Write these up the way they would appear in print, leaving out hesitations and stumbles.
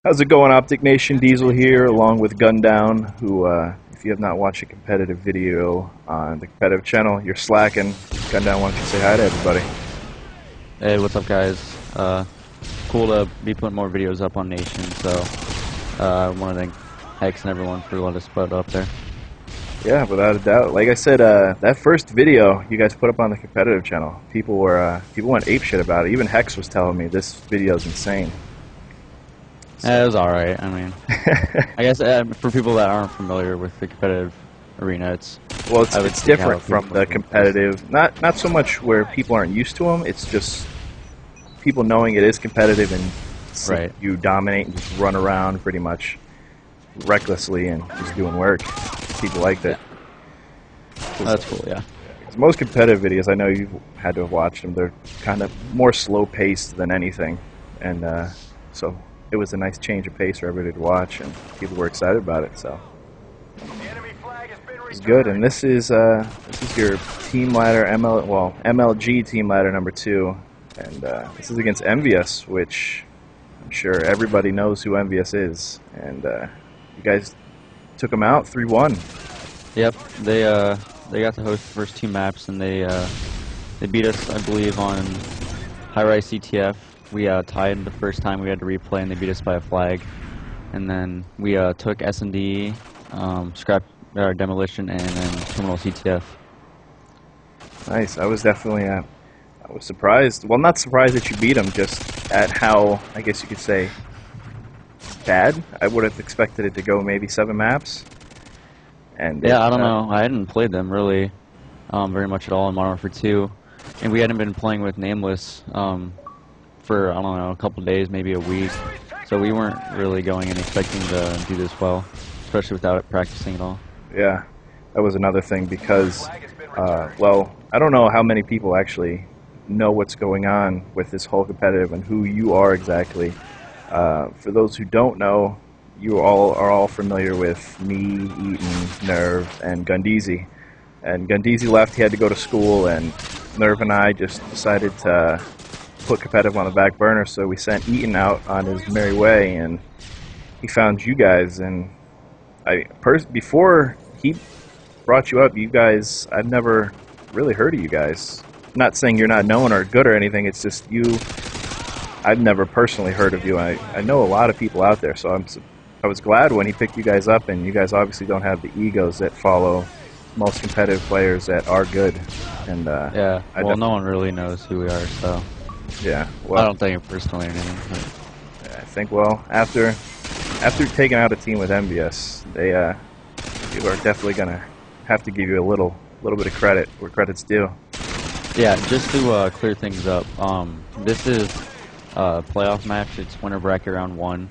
How's it going, OpTic Nation? Diesel here, along with Gundown, who, if you have not watched a competitive video on the competitive channel, you're slacking. Gundown, why don't you say hi to everybody? Hey, what's up, guys? Cool to be putting more videos up on Nation, so I want to thank Hex and everyone for letting us put up there. Yeah, without a doubt. Like I said, that first video you guys put up on the competitive channel, people went apeshit about it. Even Hex was telling me this video is insane. Yeah, it was alright. I mean, I guess for people that aren't familiar with the competitive arena, it's different from the competitive. Not so much where people aren't used to them. It's just people knowing it is competitive and seeing you dominate and just run around pretty much recklessly and just doing work. People liked it. That's cool, yeah. Most competitive videos, I know you've had to have watched them, they're kind of more slow-paced than anything. And so it was a nice change of pace for everybody to watch, and people were excited about it, so it's good. And this is your team ladder, MLG team ladder number 2. And this is against Envious, which I'm sure everybody knows who Envious is. And you guys took them out 3-1. Yep, they got to host the first 2 maps, and they beat us, I believe, on high-rise CTF. We tied the first time we had to replay, and they beat us by a flag. And then we took S&D, scrap demolition, and then terminal CTF. Nice. I was definitely I was surprised. Well, not surprised that you beat them, just at how, I guess you could say, bad. I would have expected it to go maybe 7 maps. And yeah, I don't know. I hadn't played them really very much at all in Modern Warfare 2, and we hadn't been playing with Nameless for, I don't know, a couple days, maybe a week. So we weren't really going and expecting to do this well, especially without it practicing at all. Yeah, that was another thing because, well, I don't know how many people actually know what's going on with this whole competitive and who you are exactly. For those who don't know, you all are all familiar with me, Eaton, Nerve, and Gundeezy. And Gundeezy left, he had to go to school, and Nerve and I just decided to put competitive on the back burner, so we sent Eaton out on his merry way, and he found you guys. And before he brought you up, you guys, I've never really heard of you guys. I'm not saying you're not known or good or anything, it's just I've never personally heard of you. I know a lot of people out there, so I was glad when he picked you guys up, and you guys obviously don't have the egos that follow most competitive players that are good. And yeah, well, no one really knows who we are, so yeah. Well, I don't think it personally or anything. But I think, well, after taking out a team with MBS, you are definitely gonna have to give you a little bit of credit where credit's due. Yeah, just to clear things up, this is a playoff match. It's winner bracket round 1.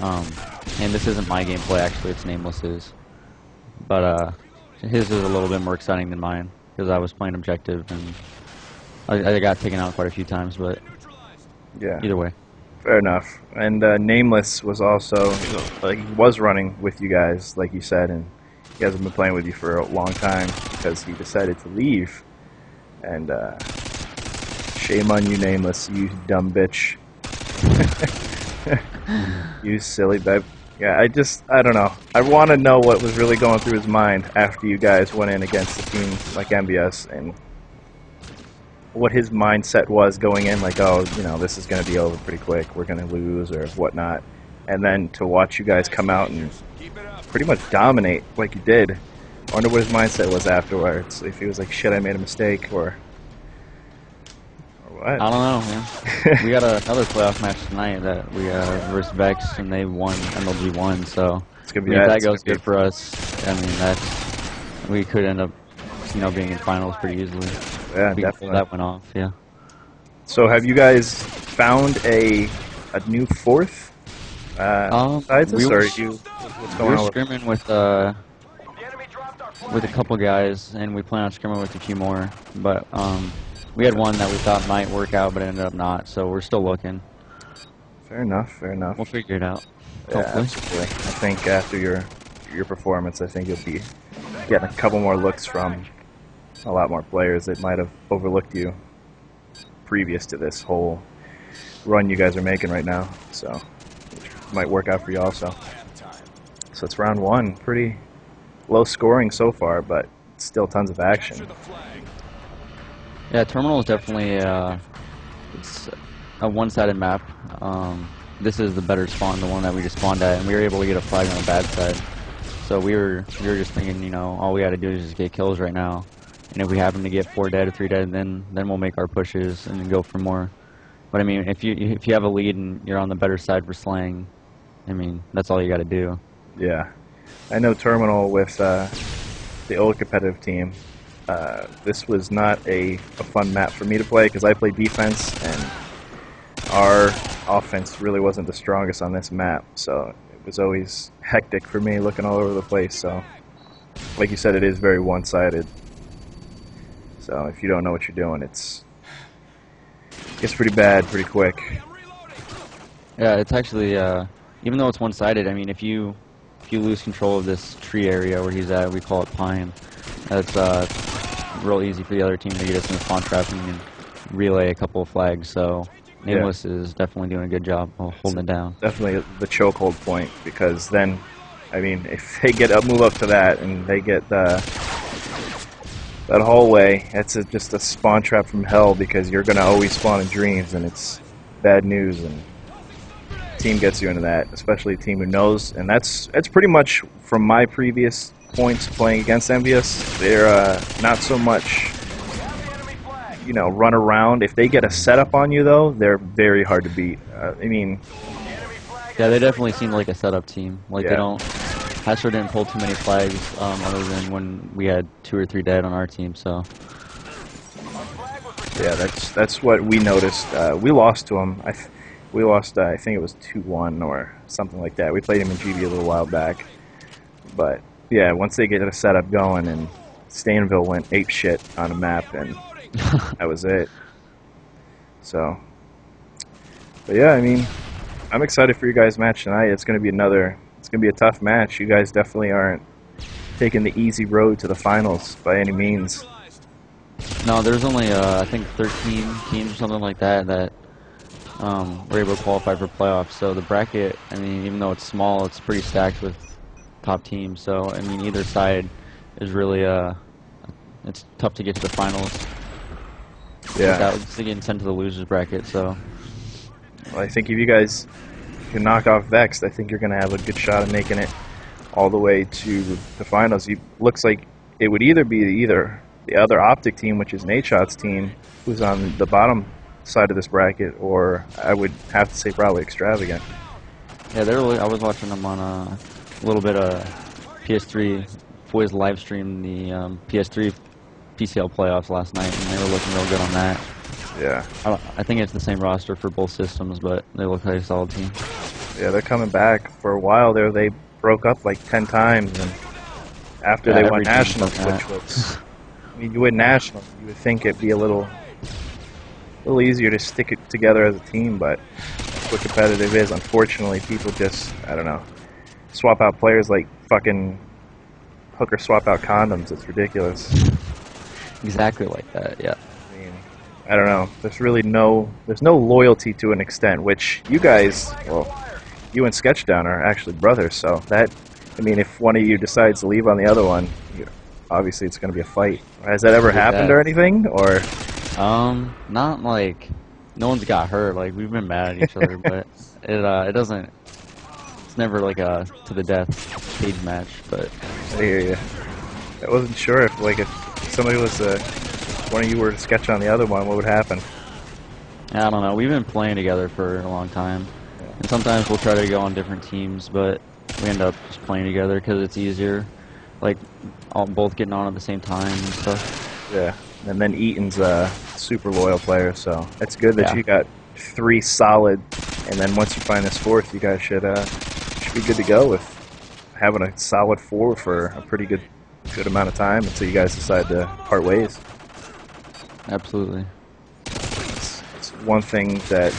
And this isn't my gameplay, actually, it's Nameless's. But his is a little bit more exciting than mine, because I was playing objective, and I got taken out quite a few times, but yeah, either way. Fair enough. And Nameless was also, he was running with you guys, like you said, and he hasn't been playing with you for a long time, because he decided to leave. And shame on you, Nameless, you dumb bitch. You silly babe. Yeah, I don't know. I want to know what was really going through his mind after you guys went in against a team like MBS, and what his mindset was going in, like, oh, you know, this is going to be over pretty quick, we're going to lose or whatnot. And then to watch you guys come out and pretty much dominate like you did. I wonder what his mindset was afterwards. If he was like, shit, I made a mistake, or what? I don't know, man. We got another playoff match tonight that we versus Vex, and they won. MLG won, so it's gonna be if that goes good for us, I mean, we could end up, you know, being in finals pretty easily. Yeah, definitely. That went off, yeah. So have you guys found a new fourth besides this, or are you? What's going on? We're scrimming with a couple guys, and we plan on scrimming with a few more, but we had one that we thought might work out, but it ended up not, so we're still looking. Fair enough, fair enough. We'll figure it out. Yeah, absolutely. I think after your performance, I think you'll be getting a couple more looks from a lot more players that might have overlooked you previous to this whole run you guys are making right now. So might work out for you also. So it's round one. Pretty low scoring so far, but still tons of action. Yeah, Terminal is definitely it's a one-sided map. This is the better spawn, the one that we just spawned at, and we were able to get a flag on the bad side. So we were just thinking, you know, all we got to do is just get kills right now, and if we happen to get 4 dead or 3 dead, then we'll make our pushes and then go for more. But I mean, if you have a lead and you're on the better side for slaying, I mean, that's all you got to do. Yeah, I know Terminal with the old competitive team. This was not a fun map for me to play because I play defense, and our offense really wasn't the strongest on this map, so it was always hectic for me looking all over the place. So, like you said, it is very one-sided. So if you don't know what you're doing, it gets pretty bad pretty quick. Yeah, it's actually even though it's one-sided, I mean, if you lose control of this tree area where he's at, we call it Pine. That's real easy for the other team to get us in the spawn trap and relay a couple of flags. So Nameless is definitely doing a good job of holding it down. Definitely the chokehold point, because then, I mean, if they move up to that and they get that hallway, that's just a spawn trap from hell, because you're going to always spawn in dreams, and it's bad news, and team gets you into that, especially a team who knows. And that's pretty much from my previous points playing against Envious. They're not so much, you know, run around. If they get a setup on you, though, they're very hard to beat. I mean, yeah, they definitely seem like a setup team. Like, yeah. they don't. Hastro didn't pull too many flags other than when we had 2 or 3 dead on our team. So yeah, that's what we noticed. We lost to them. We lost. I think it was 2-1 or something like that. We played him in GB a little while back, but yeah, once they get a setup going, and Stainville went ape shit on a map, and that was it. So, but yeah, I mean, I'm excited for you guys' match tonight. It's going to be a tough match. You guys definitely aren't taking the easy road to the finals by any means. no, there's only I think 13 teams or something like that were able to qualify for playoffs. So the bracket, I mean, even though it's small, it's pretty stacked with top teams. So I mean, either side is really it's tough to get to the finals. Yeah, that was to get sent to the losers bracket. So well, I think if you guys can knock off Vexed, I think you're going to have a good shot of making it all the way to the finals. It looks like it would either be the other OpTic team, which is Nadeshot's team, who's on the bottom side of this bracket, or I would have to say probably Extravagant. yeah, I was watching them on a little bit of PS3. Foy's live streamed the PS3 PCL playoffs last night, and they were looking real good on that. Yeah. I think it's the same roster for both systems, but they look like a solid team. Yeah, they're coming back. For a while there, they broke up like 10 times, and after they won Nationals, which was, I mean, you win Nationals, you would think it'd be a little easier to stick it together as a team, but that's what competitive is. Unfortunately, people just, I don't know, swap out players like fucking hooker swap out condoms. It's ridiculous. Exactly like that, yeah. I mean, I don't know. There's no loyalty to an extent, which you guys, well, you and Sketchdown are actually brothers, so that, I mean, if one of you decides to leave on the other one, obviously it's going to be a fight. Has that ever happened or anything, or? Not like, no one's got hurt. Like, we've been mad at each other, but it doesn't. It's never like a to the death cage match. But I hear you. I wasn't sure if somebody was one of you were to sketch on the other one, what would happen? I don't know. We've been playing together for a long time, and sometimes we'll try to go on different teams, but we end up just playing together because it's easier. Like, both getting on at the same time and stuff. Yeah. And then Eaton's a super loyal player, so it's good that you got 3 solid, and then once you find this 4th, you guys should be good to go with having a solid 4 for a pretty good amount of time until you guys decide to part ways. Absolutely. It's one thing that,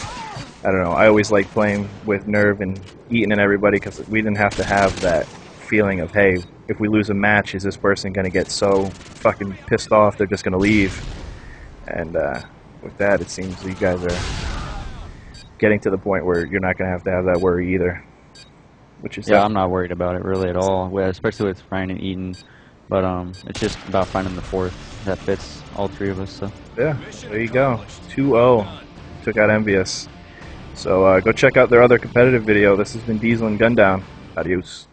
I don't know, I always like playing with Nerve and Eaton and everybody, because we didn't have to have that feeling of, hey, if we lose a match, is this person going to get so fucking pissed off they're just going to leave? And with that, it seems you guys are getting to the point where you're not going to have that worry either. which is Yeah, I'm not worried about it really at all, especially with Ryan and Eaton. But it's just about finding the fourth that fits all three of us. So yeah, there you go. 2-0. Took out Envious. So go check out their other competitive video. This has been Diesel and Gundown. Adios.